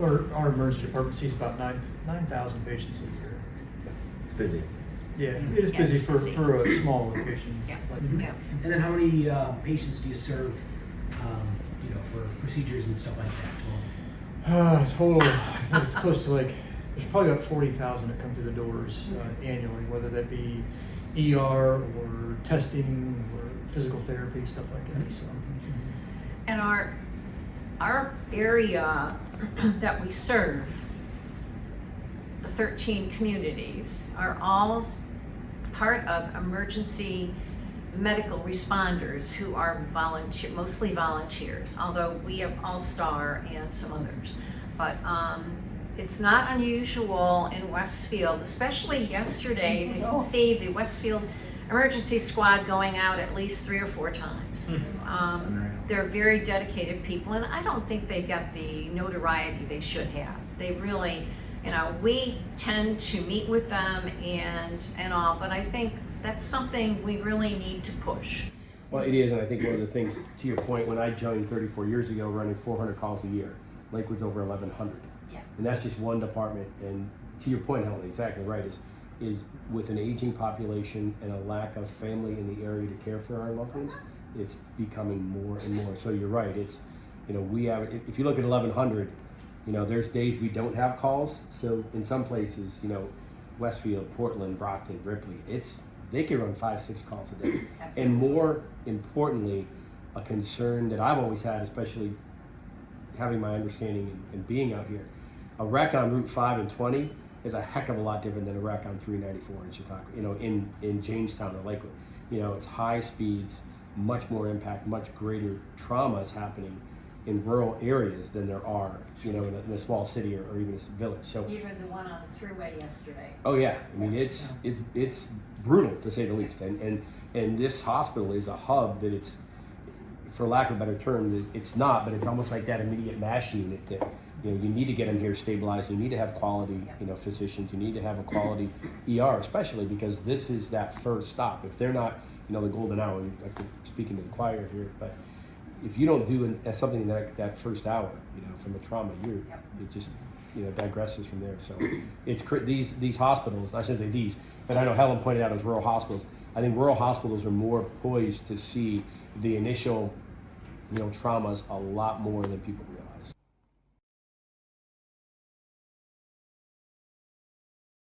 Our emergency department sees about 9,000 patients a year. It's busy. Yeah, it is busy it's for busy. for a small location. Yeah, Like, yeah. And then how many patients do you serve, for procedures and stuff like that? Total, I think it's close to like, there's probably about 40,000 that come through the doors annually, whether that be ER or testing or physical therapy, stuff like that. So, And our area that we serve, the 13 communities, are all part of emergency medical responders who are mostly volunteers, although we have All-Star and some others. But it's not unusual in Westfield, especially yesterday. You can see the Westfield emergency squad going out at least 3 or 4 times. They're very dedicated people, and I don't think they get the notoriety they should have. They really, we tend to meet with them and all, but I think that's something we really need to push. Well, it is, and I think one of the things, to your point, when I joined 34 years ago, running 400 calls a year, Lakewood's over 1,100. Yeah. And that's just one department. And to your point, Helen, exactly right, is with an aging population and a lack of family in the area to care for our loved ones, it's becoming more and more. So you're right. It's, we have, if you look at 1,100, there's days we don't have calls. So in some places, Westfield, Portland, Brockton, Ripley, they can run 5-6 calls a day. Absolutely. And more importantly, a concern that I've always had, especially having my understanding and being out here, a wreck on Route 5 and 20 is a heck of a lot different than a wreck on 394 in Chautauqua, in Jamestown or Lakewood. It's high speeds, much more impact, much greater traumas happening in rural areas than there are, in a small city or even a village. So Even the one on the thruway yesterday. oh yeah, I mean it's brutal to say the least, and this hospital is a hub that it's, for lack of a better term, it's not, but it's almost like that immediate MASH unit that you need to get them here stabilized. You need to have quality physicians. You need to have a quality ER, especially because this is that first stop. If they're not the golden hour, you have to speak into the choir here, but if you don't do something in that first hour, from a trauma, it just digresses from there. So it's these hospitals. I shouldn't say these, but I know Helen pointed out as rural hospitals. I think rural hospitals are more poised to see the initial traumas a lot more than people realize.